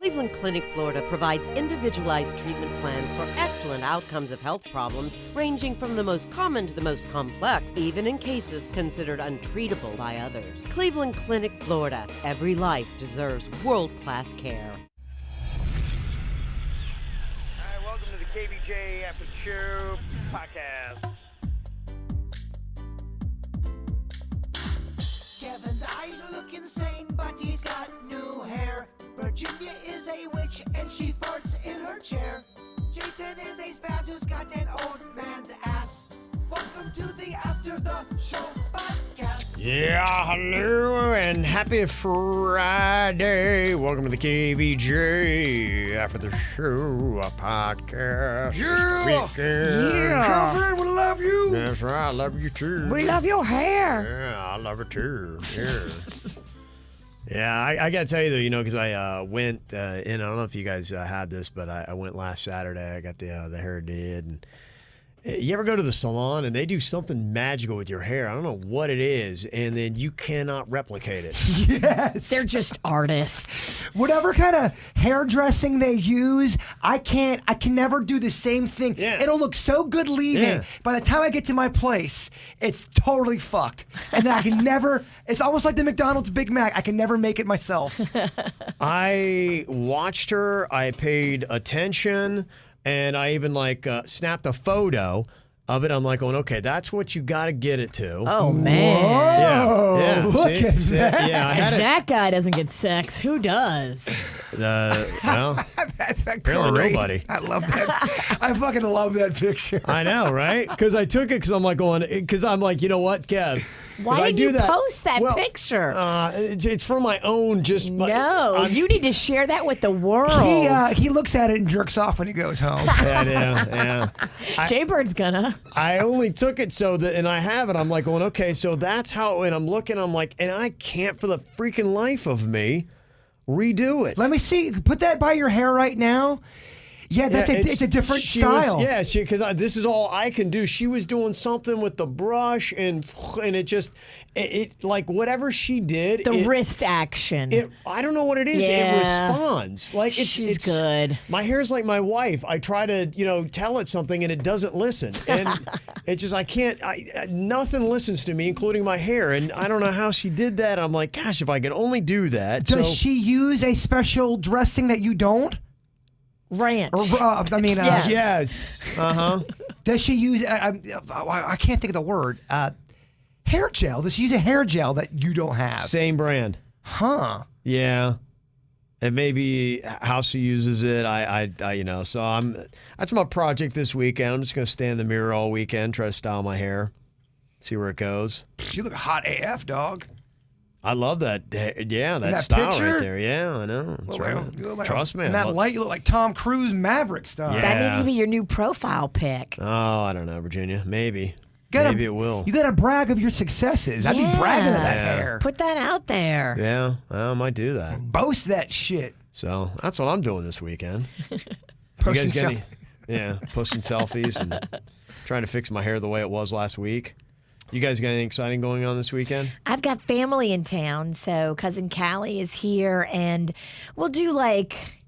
Cleveland Clinic, Florida provides individualized treatment plans for excellent outcomes of health problems ranging from the most common to the most complex, even in cases considered untreatable by others. Cleveland Clinic, Florida. Every life deserves world-class care. All right, welcome to the KVJ After the Show Podcast. Kevin's eyes look insane, but he's got new hair. Virginia is a witch and she farts in her chair. Jason is a spaz who's got an old man's ass. Welcome to the After the Show Podcast. Yeah, hello and happy Friday. Welcome to the KVJ After the Show Podcast. Yeah. Girlfriend, we love you. That's right, I love you too. We love your hair. Yeah, I love her too. Yeah. Yeah, I got to tell you, though, because I went, and I don't know if you guys had this, but I went last Saturday. I got the hair did. And you ever go to the salon and they do something magical with your hair? I don't know what it is, and then you cannot replicate it. Yes. They're just artists. Whatever kind of hairdressing they use, I can never do the same thing. Yeah. It'll look so good leaving. Yeah. By the time I get to my place, it's totally fucked. And then I can never, it's almost like the McDonald's Big Mac. I can never make it myself. I watched her. I paid attention. And I even snapped a photo of it. I'm like going, okay, that's what you got to get it to. Oh, man. Yeah. Look at that. Yeah, If that guy doesn't get sex, who does? Well, That's apparently great. nobody. I love that. I fucking love that picture. I know, right? Because I took it because I'm like, you know what, Kev? Why did you post that picture? It's for my own. No, you need to share that with the world. He looks at it and jerks off when he goes home. Yeah. Jaybird's gonna. I only took it so that, and I have it. I'm like going, okay, so that's how. And I'm looking. I'm like, and I can't for the freaking life of me redo it. Let me see. Put that by your hair right now. Yeah, it's a different style. Because this is all I can do. She was doing something with the brush, and it just, it like whatever she did. The wrist action. I don't know what it is. Yeah. It responds. Like She's it's good. My hair's like my wife. I try to, tell it something, and it doesn't listen. And it's just I can't. Nothing listens to me, including my hair. And I don't know how she did that. I'm like, gosh, if I could only do that. Does she use a special dressing that you don't? Ranch. Yes. Does she use? I can't think of the word. Hair gel. Does she use a hair gel that you don't have? Same brand. Huh. Yeah. And maybe how she uses it. So that's my project this weekend. I'm just going to stand in the mirror all weekend, try to style my hair, see where it goes. You look hot AF, dog. I love that. Yeah, that style picture? right there. Yeah, I know. That's right. Trust me. In that light, you look like Tom Cruise Maverick style. Yeah. That needs to be your new profile pic. Oh, I don't know, Virginia. Maybe. Maybe it will. You got to brag of your successes. I'd be bragging of that hair. Put that out there. Yeah, I might do that. Boast that shit. So that's what I'm doing this weekend. Posting you guys posting selfies and trying to fix my hair the way it was last week. You guys got anything exciting going on this weekend? I've got family in town, so Cousin Callie is here, and we'll do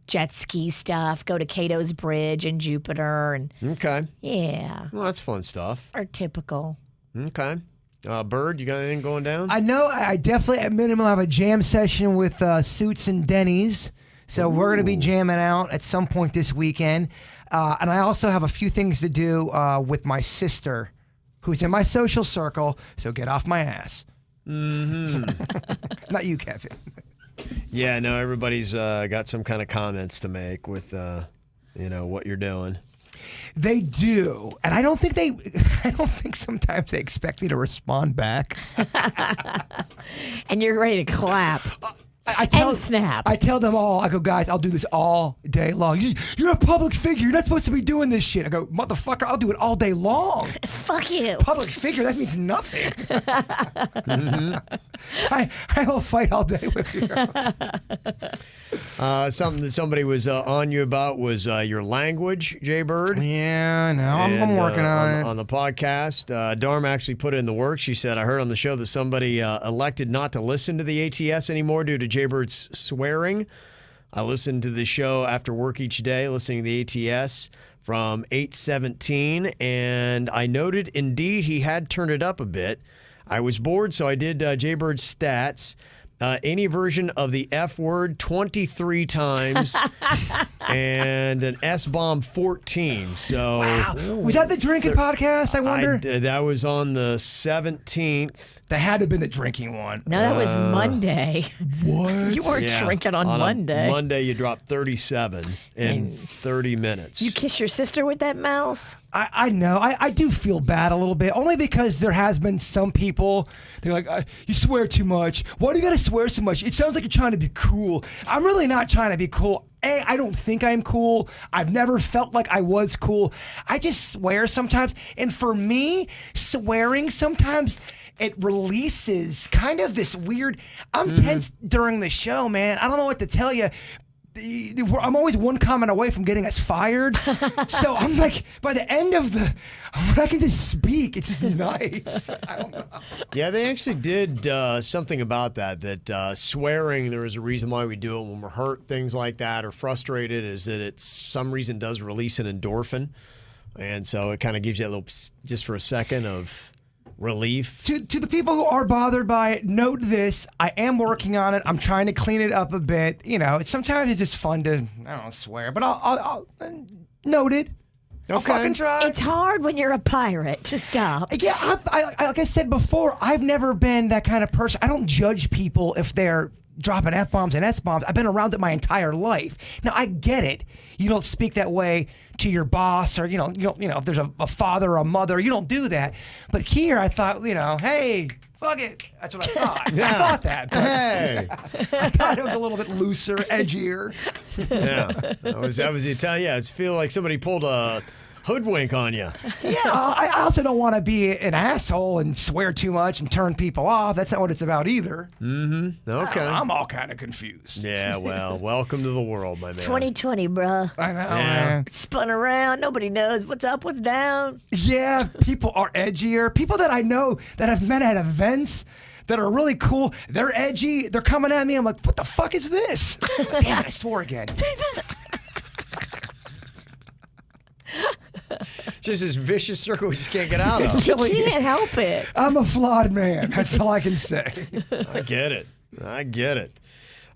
jet ski stuff, go to Cato's Bridge in Jupiter, and okay. Yeah. Well, that's fun stuff. Or typical. Okay. Bird, you got anything going down? I know. I definitely, at minimum, have a jam session with Suits and Denny's. So we're going to be jamming out at some point this weekend. And I also have a few things to do with my sister, who's in my social circle, so get off my ass. Mm-hmm. Not you, Kevin. Yeah, no, everybody's got some kind of comments to make with, what you're doing. They do, and I don't think sometimes they expect me to respond back. And you're ready to clap. and snap. I tell them all, I go, guys, I'll do this all day long. You're a public figure. You're not supposed to be doing this shit. I go, motherfucker, I'll do it all day long. Fuck you. Public figure, that means nothing. Mm-hmm. I will fight all day with you. Something that somebody was on you about was your language, Jaybird. Yeah, no, I'm working on it. On the podcast. Dharma actually put it in the works. She said, I heard on the show that somebody elected not to listen to the ATS anymore due to Jaybird's swearing. I listen to the show after work each day, listening to the ATS from 8:17, and I noted indeed he had turned it up a bit. I was bored, so I did Jaybird stats. Any version of the F word 23 times and an S-bomb 14. So Wow. Was that the drinking podcast, I wonder? That was on the 17th. That had to have been the drinking one. No, that was Monday. What? You weren't drinking on Monday. Monday, you dropped 37 in 30 minutes. You kiss your sister with that mouth? I know. I do feel bad a little bit, only because there has been some people, they're like, you swear too much. Why do you got to swear so much? It sounds like you're trying to be cool. I'm really not trying to be cool. I don't think I'm cool. I've never felt like I was cool. I just swear sometimes. And for me, swearing sometimes, it releases kind of this weird, I'm tense during the show, man. I don't know what to tell you. I'm always one comment away from getting us fired. So I'm like, by the end of I can just speak. It's just nice. I don't know. Yeah, they actually did something about that swearing, there is a reason why we do it when we're hurt, things like that, or frustrated, is that it's some reason does release an endorphin. And so it kind of gives you a little, just for a second of relief. To the people who are bothered by it, note this. I am working on it. I'm trying to clean it up a bit. You know, sometimes it's just fun to, I don't know, swear. But I'll noted. I'll fucking try. It's hard when you're a pirate to stop. Yeah, like I said before, I've never been that kind of person. I don't judge people if they're dropping F-bombs and S-bombs. I've been around it my entire life. Now, I get it. You don't speak that way to your boss, or you know, if there's a father or a mother, you don't do that. But here, I thought, hey, fuck it. That's what I thought. Yeah. I thought that. But Hey. I thought it was a little bit looser, edgier. Yeah. That was the Italian. Yeah, it's feel like somebody pulled a hoodwink on you. Yeah, I also don't want to be an asshole and swear too much and turn people off. That's not what it's about either. Mm-hmm. Okay. I'm all kind of confused. Yeah, well, welcome to the world, my man. 2020, bruh. I know, man. Spun around. Nobody knows what's up, what's down. Yeah, people are edgier. People that I know that I've met at events that are really cool, they're edgy. They're coming at me. I'm like, what the fuck is this? Damn, I swore again. Just this vicious circle we just can't get out of. You can't help it. I'm a flawed man. That's all I can say. I get it.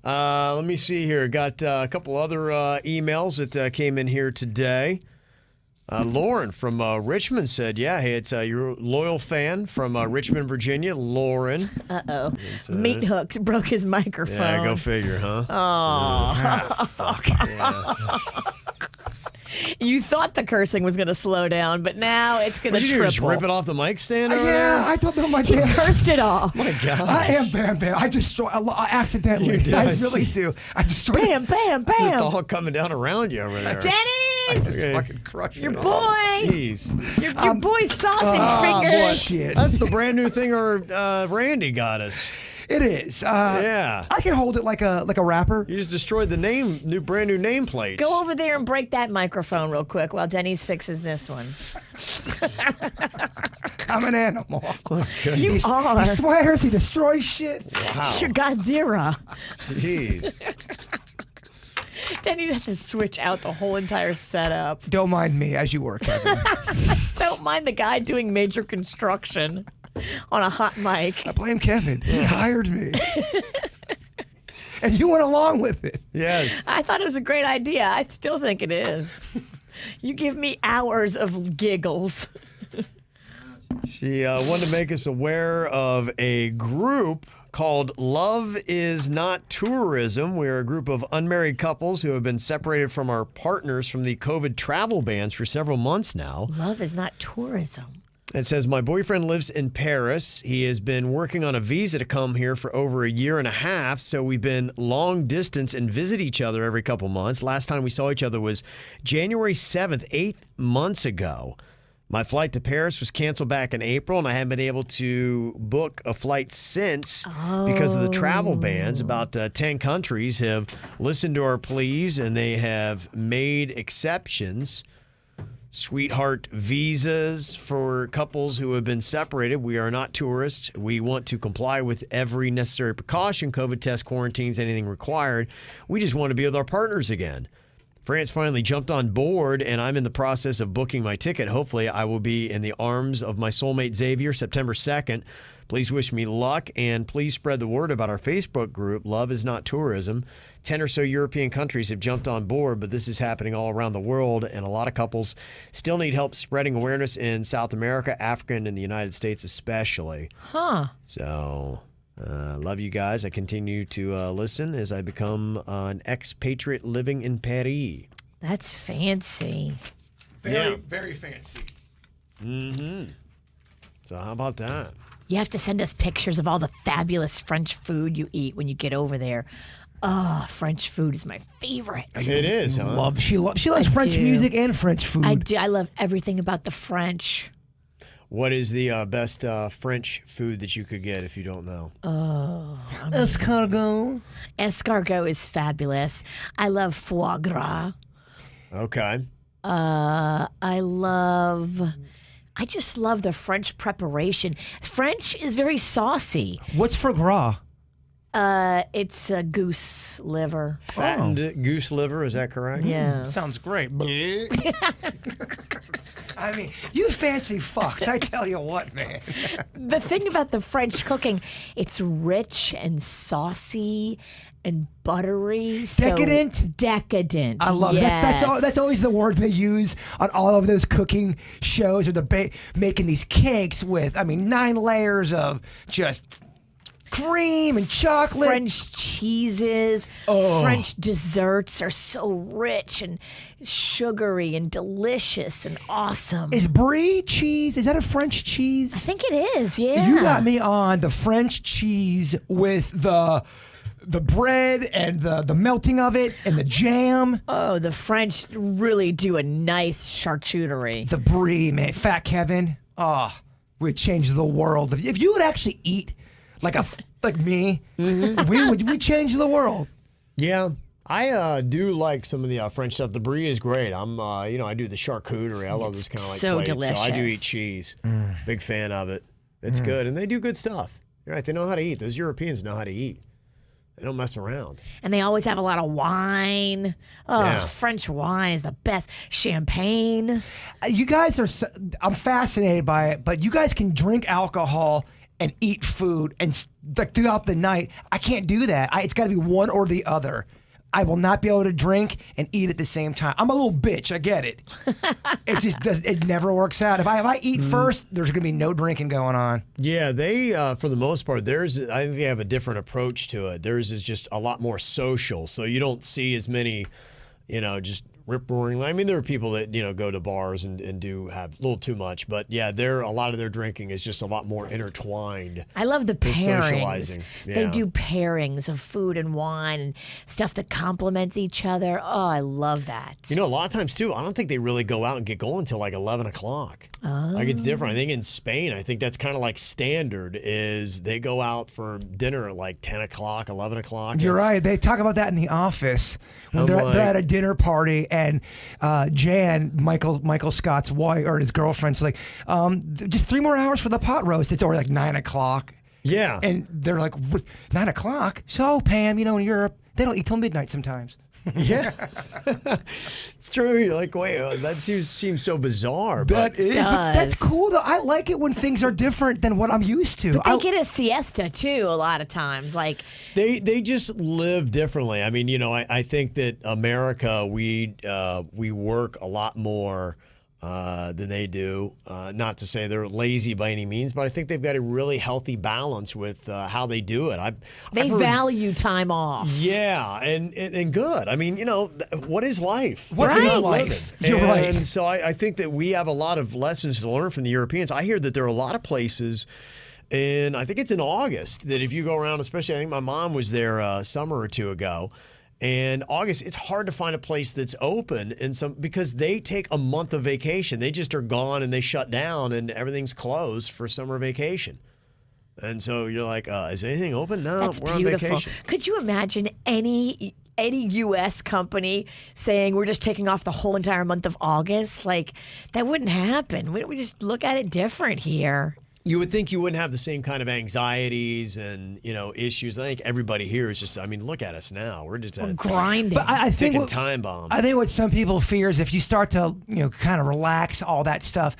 Let me see here. Got a couple other emails that came in here today. Lauren from Richmond said, yeah, hey, it's your loyal fan from Richmond, Virginia, Lauren. Uh-oh. Meathooks broke his microphone. Yeah, go figure, huh? Oh. Fuck. Yeah. You thought the cursing was going to slow down, but now it's going to What did you do, just triple. rip it off the mic stand over Yeah, there? I don't know my He damn. cursed it off. My God. I am Bam Bam. I destroy accidentally. You did. I really do. I destroy. Bam, bam, It's bam. all coming down around you over there. I Denny! just Okay. fucking crush Your it. boy! Jeez. Your boy's sausage fingers. Bullshit. That's the brand new thing Randy got us. It is. Yeah. I can hold it like a rapper. You just destroyed the brand new nameplates. Go over there and break that microphone real quick while Denny's fixes this one. I'm an animal. You are. He swears. He destroys shit. Wow. You're Godzilla. Jeez. Denny has to switch out the whole entire setup. Don't mind me as you work, Kevin. Don't mind the guy doing major construction on a hot mic. I blame Kevin. He hired me. And you went along with it. Yes. I thought it was a great idea. I still think it is. You give me hours of giggles. She wanted to make us aware of a group called Love Is Not Tourism. We're a group of unmarried couples who have been separated from our partners from the COVID travel bans for several months now. Love is not tourism. It says, my boyfriend lives in Paris. He has been working on a visa to come here for over a year and a half, so we've been long distance and visit each other every couple months. Last time we saw each other was January 7th, 8 months ago. My flight to Paris was canceled back in April, and I haven't been able to book a flight since because of the travel bans. About 10 countries have listened to our pleas, and they have made exceptions. Sweetheart visas for couples who have been separated. We are not tourists. We want to comply with every necessary precaution, COVID test, quarantines, anything required. We just want to be with our partners again. France finally jumped on board, and I'm in the process of booking my ticket. Hopefully, I will be in the arms of my soulmate Xavier September 2nd. Please wish me luck, and please spread the word about our Facebook group, Love is Not Tourism. 10 or so European countries have jumped on board, but this is happening all around the world, and a lot of couples still need help spreading awareness in South America, Africa, and in the United States especially. So, love you guys. I continue to listen as I become an expatriate living in Paris. That's fancy. Very fancy. So how about that? You have to send us pictures of all the fabulous French food you eat when you get over there. Oh, French food is my favorite. It is, huh? She loves French music and French food. I do. I love everything about the French. What is the best French food that you could get if you don't know? Escargot. Escargot is fabulous. I love foie gras. Okay. I just love the French preparation. French is very saucy. What's foie gras? It's a goose liver. Fattened goose liver, is that correct? Yeah. Sounds great. I mean, you fancy fucks. I tell you what, man. The thing about the French cooking, it's rich and saucy and buttery. Decadent? Decadent. I love that's always the word they use on all of those cooking shows or making these cakes with, 9 layers of just cream and chocolate. French cheeses, French desserts are so rich and sugary and delicious and awesome. Is brie cheese? Is that a French cheese? I think it is, yeah. You got me on the French cheese with the bread and the melting of it and the jam. Oh, the French really do a nice charcuterie. The brie, man. Fat Kevin. Would change the world. If you would actually eat like me, we change the world. Yeah. I do like some of the French stuff. The brie is great. I do the charcuterie. I love this kind of like so plates. delicious. So I do eat cheese. Big fan of it. It's good. And they do good stuff. You're right. They know how to eat. Those Europeans know how to eat. They don't mess around. And they always have a lot of wine. Oh, Yeah. French wine is the best. Champagne. You guys are, I'm fascinated by it, but you guys can drink alcohol and eat food and throughout the night. I can't do that. It's got to be one or the other. I will not be able to drink and eat at the same time. I'm a little bitch. I get it. It just does. It never works out. If I eat first, there's going to be no drinking going on. Yeah, they for the most part, I think they have a different approach to it. Theirs is just a lot more social, so you don't see as many, just rip-roaring. I mean, there are people that, go to bars and do have a little too much, but yeah, a lot of their drinking is just a lot more intertwined. I love the with pairings. socializing. They Yeah. do pairings of food and wine and stuff that complements each other. Oh, I love that. A lot of times too, I don't think they really go out and get going until like 11 o'clock. Like it's different. I think in Spain, I think that's kind of like standard is they go out for dinner at like 10 o'clock, 11 o'clock. You're right. They talk about that in the office when they're at a dinner party, and Jan, Michael Scott's wife or his girlfriend's like, just 3 more hours for the pot roast. It's already like 9 o'clock. Yeah. And they're like, 9 o'clock? So, Pam, in Europe, they don't eat till midnight sometimes. Yeah. It's true. You're like, wait, that seems so bizarre. But That is, but that's cool though. I like it when things are different than what I'm used to. But they get a siesta too a lot of times. Like they just live differently. I mean, I think that America, we work a lot more than they do. Not to say they're lazy by any means, but I think they've got a really healthy balance with how they do it. they value time off. Yeah, and good. I mean, what is life? What If is you're not life? living? You're right. And so I think that we have a lot of lessons to learn from the Europeans. I hear that there are a lot of places, and I think it's in August, that if you go around, especially I think my mom was there a summer or two ago, and August, it's hard to find a place that's open because they take a month of vacation. They just are gone and they shut down and everything's closed for summer vacation. And so you're like, is anything open? No, That's we're beautiful. on vacation. Could you imagine any any U.S. company saying we're just taking off the whole entire month of August. Like, that wouldn't happen. We just look at it different here. You would think you wouldn't have the same kind of anxieties and, issues. I think everybody here is just, look at us now. We're just grinding. But I think ticking time bombs. I think what some people fear is if you start to, kind of relax all that stuff,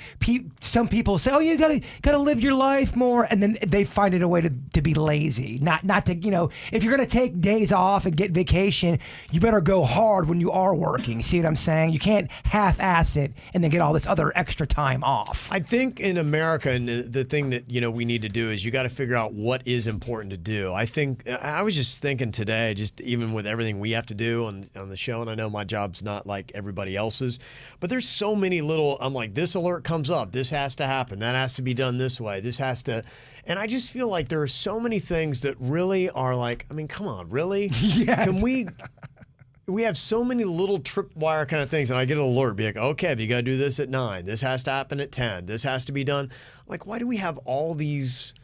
some people say, oh, you gotta live your life more. And then they find it a way to be lazy. Not to, if you're going to take days off and get vacation, you better go hard when you are working. See what I'm saying? You can't half-ass it and then get all this other extra time off. I think in America, and the thing that we need to do is you got to figure out what is important to do. I was just thinking today, just even with everything we have to do on the show, and I know my job's not like everybody else's, but there's so many little, I'm like, this alert comes up, this has to happen, that has to be done this way, this has to, and I just feel like there are so many things that really are like, come on, really? Yeah. Can we have so many little tripwire kind of things, and I get an alert, be like, okay, you got to do this at 9. This has to happen at 10. This has to be done. Like, why do we have all these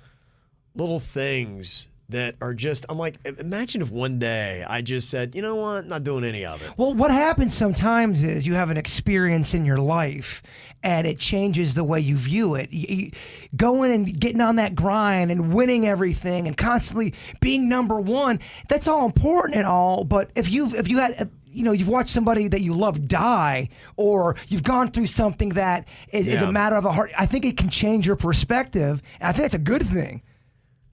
little things that are just, I'm like, imagine if one day I just said, you know what, not doing any of it. Well, what happens sometimes is you have an experience in your life and it changes the way you view it. Going and getting on that grind and winning everything and constantly being number one, that's all important and all. But if you had, you've watched somebody that you love die, or you've gone through something that is a matter of a heart, I think it can change your perspective. And I think that's a good thing.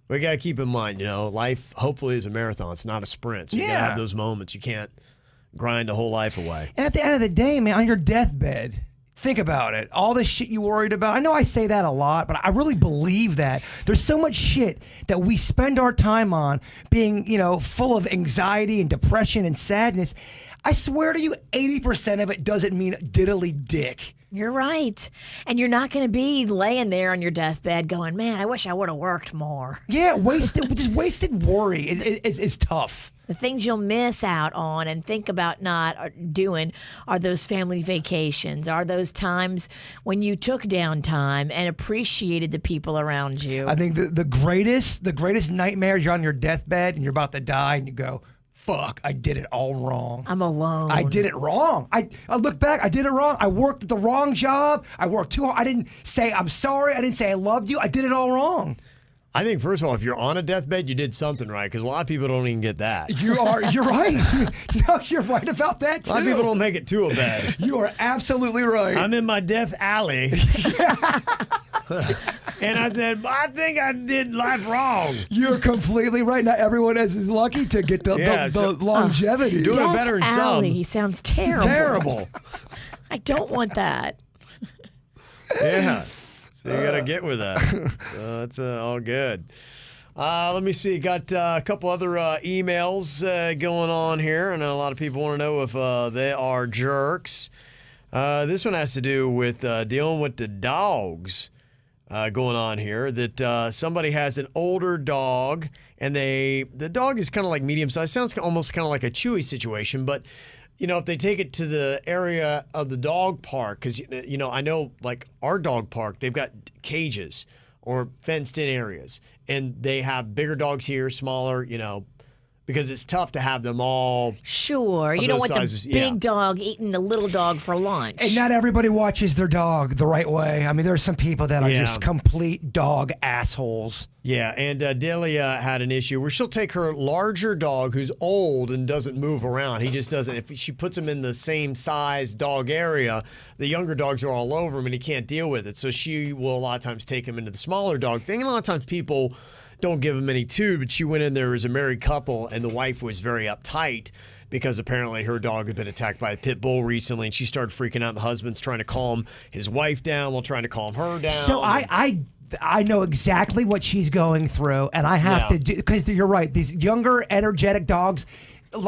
We got to keep in mind, life hopefully is a marathon. It's not a sprint. So you got to have those moments. You can't grind a whole life away. And at the end of the day, man, on your deathbed, think about it. All the shit you worried about. I know I say that a lot, but I really believe that. There's so much shit that we spend our time on being, full of anxiety and depression and sadness. I swear to you, 80% of it doesn't mean diddly dick. You're right. And you're not going to be laying there on your deathbed going, man, I wish I would have worked more. Yeah, wasted worry is tough. The things you'll miss out on and think about not doing are those family vacations, are those times when you took downtime and appreciated the people around you. I think the greatest nightmare is you're on your deathbed and you're about to die and you go, fuck, I did it all wrong. I'm alone. I did it wrong. I look back, I did it wrong. I worked at the wrong job. I worked too hard. I didn't say I'm sorry. I didn't say I loved you. I did it all wrong. I think, first of all, if you're on a deathbed, you did something right, because a lot of people don't even get that. You're right. No, you're right about that, too. A lot of people don't make it to a bed. You are absolutely right. I'm in my death alley. And I said, I think I did life wrong. You're completely right. Not everyone is lucky to get the longevity. Doing Death it better than Alley some. sounds terrible. Terrible. I don't want that. Yeah. So you got to get with that. So that's all good. Let me see. Got a couple other emails going on here. I know a lot of people want to know if they are jerks. This one has to do with dealing with the dogs going on here. That somebody has an older dog, and the dog is kind of like medium size. Sounds almost kind of like a Chewy situation, but if they take it to the area of the dog park, because, I know, like, our dog park, they've got cages or fenced-in areas, and they have bigger dogs here, smaller, because it's tough to have them all. Sure. You don't want sizes, the big dog eating the little dog for lunch. And not everybody watches their dog the right way. I mean, there are some people that are just complete dog assholes. Yeah, and Delia had an issue where she'll take her larger dog who's old and doesn't move around. He just doesn't. If she puts him in the same size dog area, the younger dogs are all over him and he can't deal with it. So she will a lot of times take him into the smaller dog thing. And a lot of times people don't give him any too, but she went in there as a married couple and the wife was very uptight because apparently her dog had been attacked by a pit bull recently, and she started freaking out. The husband's trying to calm his wife down while trying to calm her down. So I know exactly what she's going through, and I have to do, because you're right, these younger, energetic dogs,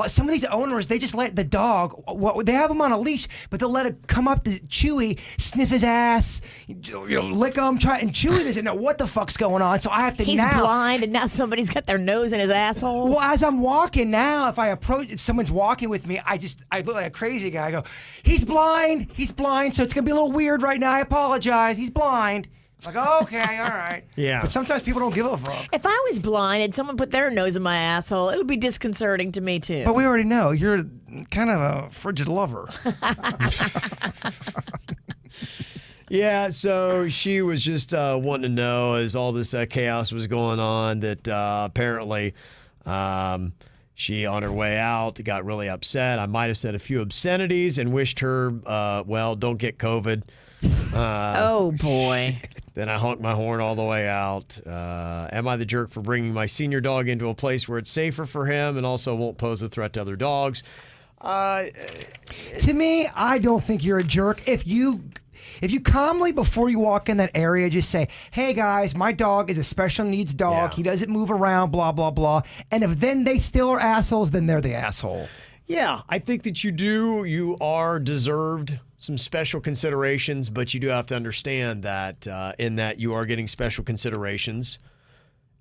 some of these owners, they just let the dog, they have him on a leash, but they'll let it come up to Chewy, sniff his ass, lick him, and Chewy doesn't know what the fuck's going on, so I have to He's blind, and now somebody's got their nose in his asshole. Well, as I'm walking now, if I approach, someone's walking with me, I look like a crazy guy. I go, he's blind, so it's going to be a little weird right now. I apologize. He's blind. Like, oh, okay, all right. Yeah. But sometimes people don't give a fuck. If I was blind and someone put their nose in my asshole, it would be disconcerting to me too. But we already know you're kind of a frigid lover. Yeah, so she was just wanting to know, as all this chaos was going on, that apparently she, on her way out, got really upset. I might have said a few obscenities and wished her, well, don't get COVID. Oh, boy. Then I honked my horn all the way out. Am I the jerk for bringing my senior dog into a place where it's safer for him and also won't pose a threat to other dogs? To me, I don't think you're a jerk. If you calmly, before you walk in that area, just say, hey guys, my dog is a special needs dog. Yeah. He doesn't move around, blah, blah, blah. And if then they still are assholes, then they're the asshole. Yeah, I think that you are deserved some special considerations, but you do have to understand that in that you are getting special considerations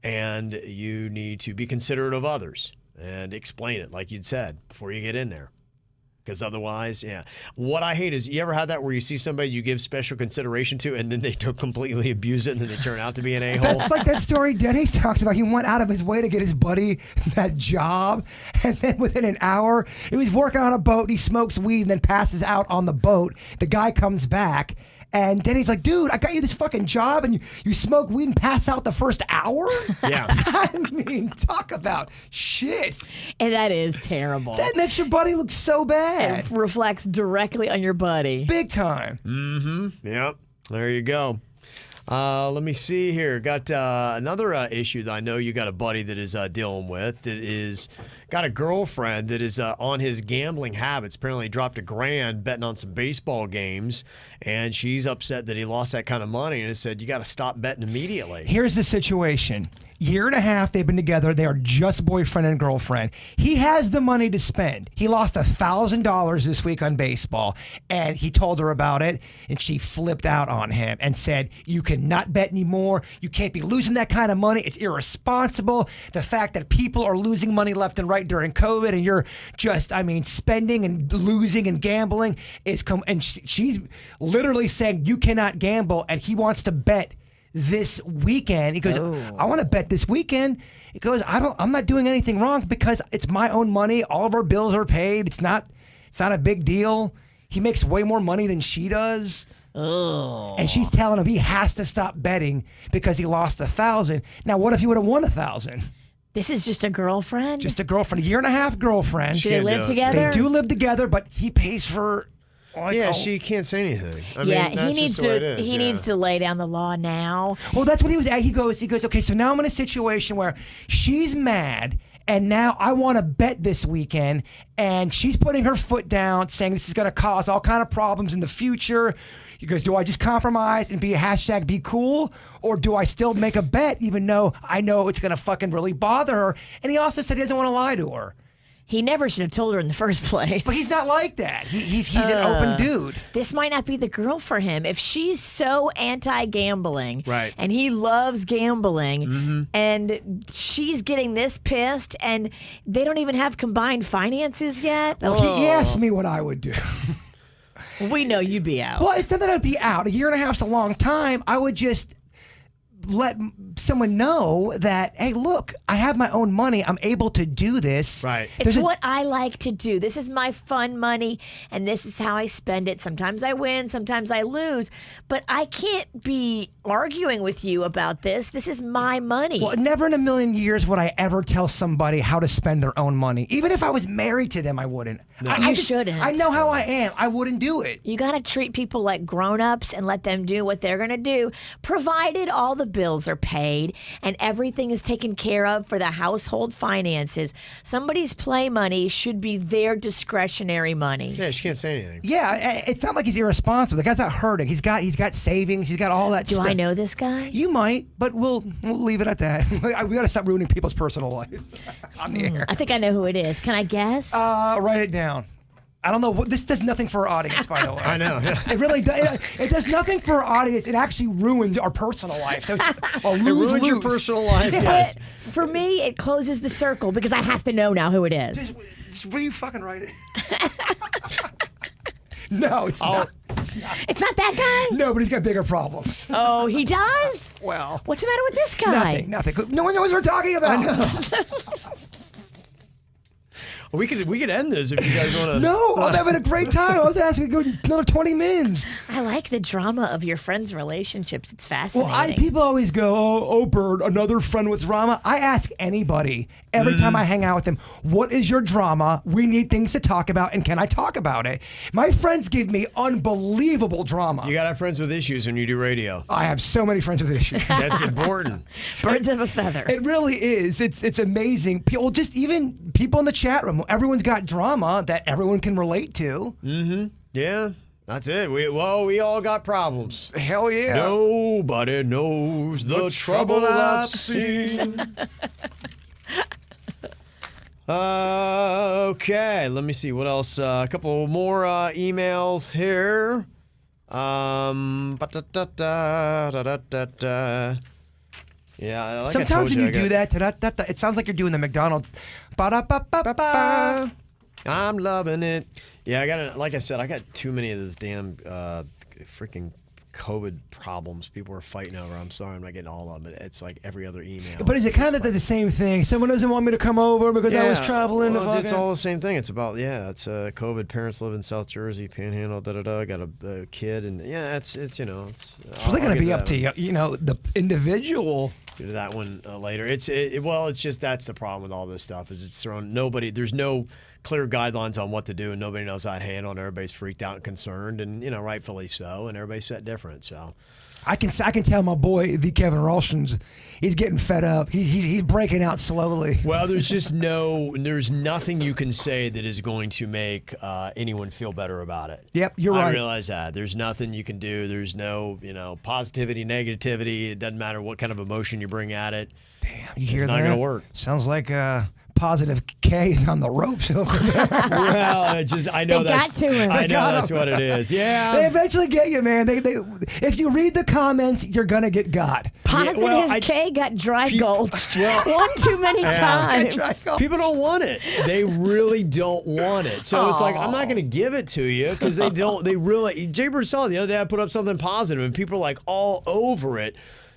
and you need to be considerate of others and explain it like you'd said before you get in there. Because otherwise, yeah. What I hate is, you ever had that where you see somebody you give special consideration to and then they don't completely abuse it and then they turn out to be an a-hole? That's like that story Denny's talks about. He went out of his way to get his buddy that job, and then within an hour, he was working on a boat, he smokes weed and then passes out on the boat. The guy comes back, and Denny's like, dude, I got you this fucking job, and you smoke weed and pass out the first hour? Yeah. I mean, talk about shit. And that is terrible. That makes your buddy look so bad. It reflects directly on your buddy. Big time. Yep. There you go. Let me see here. Got another issue that I know you got a buddy that is dealing with. That is got a girlfriend that is on his gambling habits. Apparently, he dropped $1,000 betting on some baseball games, and she's upset that he lost that kind of money. And has said, you got to stop betting immediately. Here's the situation. Year and a half they've been together. They are just boyfriend and girlfriend. He has the money to spend. He lost $1,000 this week on baseball, and he told her about it, and she flipped out on him and said, you cannot bet anymore. You can't be losing that kind of money. It's irresponsible. The fact that people are losing money left and right during COVID, and you're just, spending and losing and gambling is and she's literally saying you cannot gamble, and he wants to bet this weekend. He goes, I want to bet this weekend. He goes, I'm not doing anything wrong because it's my own money. All of our bills are paid. It's not a big deal. He makes way more money than she does. Oh. And she's telling him he has to stop betting because he lost $1,000. Now, what if he would have won $1,000? This is just a girlfriend? Just a girlfriend, a year and a half girlfriend. Do they live together? They do live together, but he pays for. She can't say anything. I yeah, mean, that's he needs just the way it to. is, He needs to lay down the law now. Well, that's what he was at. He goes, okay, so now I'm in a situation where she's mad, and now I want to bet this weekend, and she's putting her foot down, saying this is going to cause all kind of problems in the future. He goes, do I just compromise and be a hashtag be cool, or do I still make a bet even though I know it's going to fucking really bother her? And he also said he doesn't want to lie to her. He never should have told her in the first place. But he's not like that. He's an open dude. This might not be the girl for him. If she's so anti-gambling, right, and he loves gambling, and she's getting this pissed, and they don't even have combined finances yet. Well, he asked me what I would do. We know you'd be out. Well, it's not that I'd be out. A year and a half's a long time. I would just let someone know that, hey, look, I have my own money. I'm able to do this. Right. It's what I like to do. This is my fun money, and this is how I spend it. Sometimes I win, sometimes I lose, but I can't be arguing with you about this. This is my money. Well, never in a million years would I ever tell somebody how to spend their own money. Even if I was married to them, I wouldn't. No. You shouldn't. I know how I am. I wouldn't do it. You got to treat people like grown-ups and let them do what they're going to do, provided all the bills are paid and everything is taken care of for the household finances. Somebody's play money should be their discretionary money. Yeah, she can't say anything. Yeah, it's not like he's irresponsible. The guy's not hurting. He's got savings. He's got all that stuff. Do I know this guy? You might, but we'll leave it at that. We got to stop ruining people's personal life on the air. I think I know who it is. Can I guess? Write it down. I don't know. This does nothing for our audience, by the way. I know. It really does. It does nothing for our audience. It actually ruins our personal life. So it's a lose-lose. It ruins your personal life, yes. For me, it closes the circle because I have to know now who it is. Just will you fucking write it? No, it's not. It's not that guy? No, but he's got bigger problems. Oh, he does? Well, What's the matter with this guy? nothing. No one knows what we're talking about. We could end this if you guys want to. No, I'm having a great time. I was asking to go another 20 mins. I like the drama of your friends' relationships. It's Well, fascinating. people always go, oh, Bird, another friend with drama. I ask anybody every time I hang out with them, what is your drama? We need things to talk about, and can I talk about it? My friends give me unbelievable drama. You got to have friends with issues when you do radio. I have so many friends with issues. That's important. Birds of a feather. It really is. It's amazing. People, just even people in the chat room, everyone's got drama that everyone can relate to. Mm-hmm. Yeah, that's it. We all got problems. Hell yeah. Nobody knows the trouble I've seen. Okay, let me see what else. A couple more emails here. Yeah, like Sometimes when you do that, it sounds like you're doing the McDonald's. Ba-da-ba-ba-ba. I'm loving it. Yeah, like I said, I got too many of those damn freaking COVID problems people are fighting over. I'm sorry, I'm not getting all of them. It's like every other email. But is it kind of the same thing? Someone doesn't want me to come over because I was traveling. Well, it's all the same thing. It's about, it's COVID. Parents live in South Jersey, Panhandle, got a kid, and it's It's really going to be up to the individual. Do that one later. It's just that's the problem with all this stuff is it's thrown. There's no clear guidelines on what to do, and nobody knows how to handle it. Everybody's freaked out and concerned, and rightfully so. And everybody's set different. So I can tell my boy the Kevin Ralston's he's getting fed up. He's breaking out slowly. Well, there's nothing you can say that is going to make anyone feel better about it. Yep, you're right. I realize that. There's nothing you can do. There's no, positivity, negativity. It doesn't matter what kind of emotion you bring at it. Damn, you hear that? It's not going to work. Sounds like Positive K is on the ropes over there. Well, I know They got to him. I know that's what it is. Yeah. They eventually get you, man. They if you read the comments, you're gonna get got. Positive K got dry gulched one too many times. People don't want it. They really don't want it. So it's like, I'm not going to give it to you because they don't. They really. Jaybird saw it the other day. I put up something positive and people are like all over it.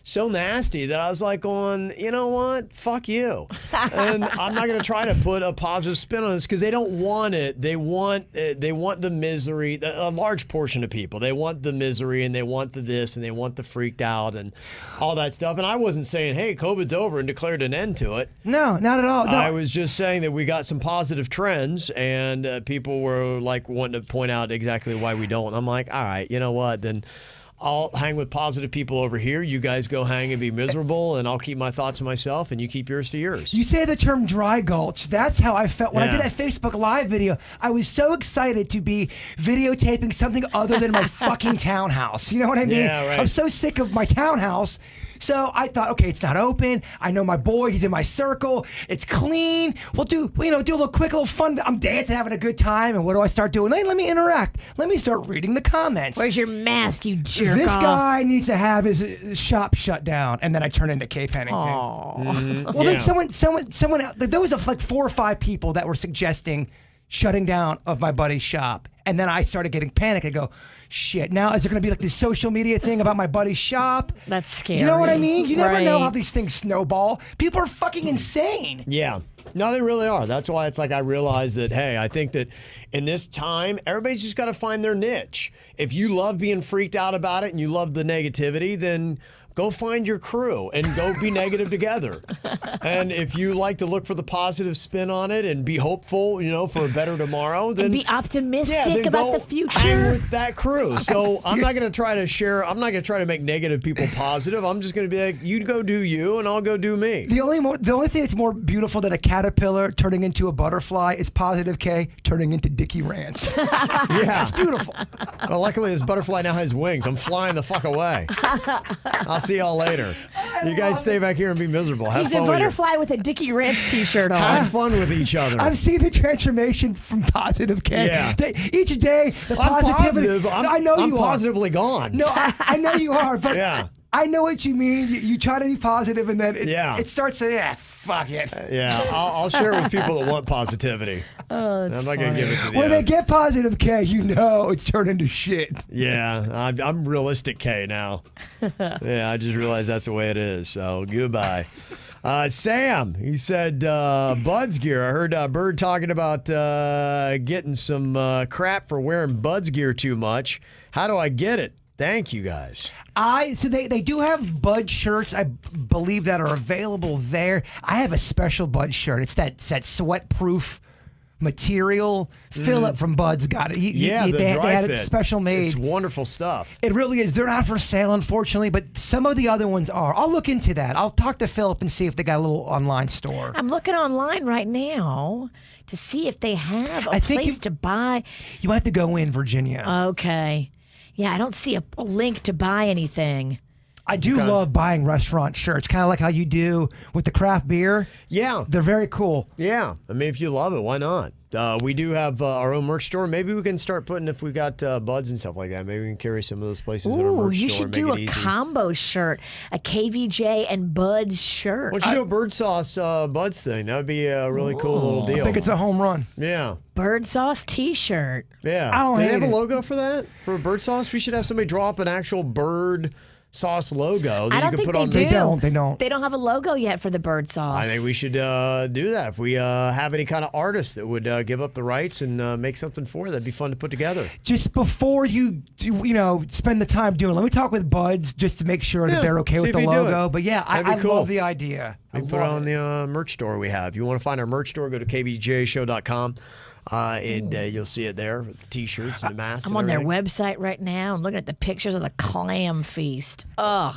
So nasty that I was like you know what? Fuck you. And I'm not going to try to put a positive spin on this because they don't want it. They want the misery. A large portion of people, they want the misery and they want the this and they want the freaked out and all that stuff. And I wasn't saying, hey, COVID's over and declared an end to it. No, not at all. No. I was just saying that we got some positive trends and people were like wanting to point out exactly why we don't. I'm like, all right, you know what? Then I'll hang with positive people over here. You guys go hang and be miserable, and I'll keep my thoughts to myself, and you keep yours to yours. You say the term dry gulch. That's how I felt when I did that Facebook Live video. I was so excited to be videotaping something other than my fucking townhouse. You know what I mean? Yeah, right. I'm so sick of my townhouse. So I thought, okay, it's not open. I know my boy. He's in my circle. It's clean. We'll do a little quick, little fun. I'm dancing, having a good time. And what do I start doing? Let me interact. Let me start reading the comments. Where's your mask, you jerk This off? guy needs to have his shop shut down. And then I turn into Kay Pennington. Well, then someone, there was like 4 or 5 people that were suggesting shutting down of my buddy's shop. And then I started getting panicked. I go, shit, now is there going to be like this social media thing about my buddy's shop? That's scary. You know what I mean? You never know Right. how these things snowball. People are fucking insane. Yeah. No, they really are. That's why it's like I realize that, hey, I think that in this time, everybody's just got to find their niche. If you love being freaked out about it and you love the negativity, then go find your crew and go be negative together. And if you like to look for the positive spin on it and be hopeful, for a better tomorrow, then And be optimistic then about go the future. hang with that crew. So I'm not going to try to share. I'm not going to try to make negative people positive. I'm just going to be like, you go do you, and I'll go do me. The only thing that's more beautiful than a caterpillar turning into a butterfly is Positive K turning into Dickie Rance. Yeah, It's beautiful. Well, luckily this butterfly now has wings. I'm flying the fuck away. I'll see y'all later. You guys stay back here and be miserable. Have He's a fun with butterfly with a Dickie Rance t-shirt on. Have fun with each other. I've seen the transformation from Positive K. Yeah. Each day, the I'm positivity. positive. I know I'm you are. positively gone. No, I know you are, but Yeah. I know what you mean. You try to be positive, and then it starts to, fuck it. I'll share it with people that want positivity. I'm not going to give it to them. When they get positive, K, it's turned into shit. Yeah, I'm realistic K now. I just realized that's the way it is. So goodbye. Sam, he said Buds gear. I heard Bird talking about getting some crap for wearing Buds gear too much. How do I get it? Thank you, guys. So they do have Bud shirts, I believe, that are available there. I have a special Bud shirt. It's that sweat-proof material. Philip from Bud's got it. They had it special made. It's wonderful stuff. It really is. They're not for sale, unfortunately, but some of the other ones are. I'll look into that. I'll talk to Philip and see if they got a little online store. I'm looking online right now to see if they have a place to buy. You might have to go in, Virginia. Okay. Yeah, I don't see a link to buy anything. I do love buying restaurant shirts, kind of like how you do with the craft beer. Yeah. They're very cool. Yeah. I mean, if you love it, why not? We do have our own merch store. Maybe we can start putting, if we got Buds and stuff like that, maybe we can carry some of those places in our merch store. You should do a combo shirt, a KVJ and Buds shirt. Why don't you do a bird sauce Buds thing? That would be a really cool little deal. I think it's a home run. Yeah. Bird sauce T-shirt. Yeah. Do they have a logo for that? For a bird sauce? We should have somebody draw up an actual bird sauce logo that you can put on They don't. They don't have a logo yet for the bird sauce. I think we should do that. If we have any kind of artist that would give up the rights and make something for it, that'd be fun to put together. Just before you spend the time doing it, let me talk with Buds just to make sure that they're okay with the logo. But I love the idea. We put it on the merch store we have. If you want to find our merch store, go to kvjshow.com. And you'll see it there with the T-shirts and the masks. I'm on their website right now. I'm looking at the pictures of the clam feast. Ugh,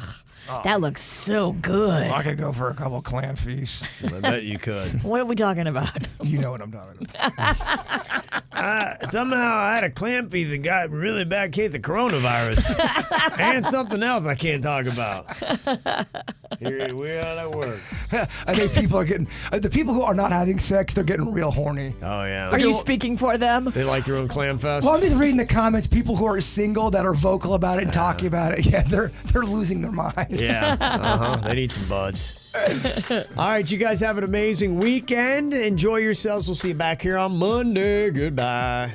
that looks so good. I could go for a couple clam feasts. I bet you could. What are we talking about? You know what I'm talking about. Somehow I had a clam feast that got really bad case of coronavirus. And something else I can't talk about. Here we are at work. I think people are getting, the people who are not having sex, they're getting real horny. Oh, yeah. Are you speaking for them? They like their own clam fest? Well, I'm just reading the comments. People who are single that are vocal about it and talking about it. Yeah, they're losing their minds. Yeah. They need some buds. All right, you guys have an amazing weekend. Enjoy yourselves. We'll see you back here on Monday. Goodbye.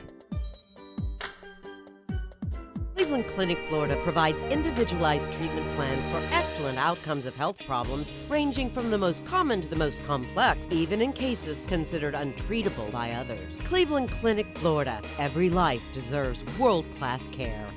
Cleveland Clinic, Florida provides individualized treatment plans for excellent outcomes of health problems ranging from the most common to the most complex, even in cases considered untreatable by others. Cleveland Clinic, Florida. Every life deserves world-class care.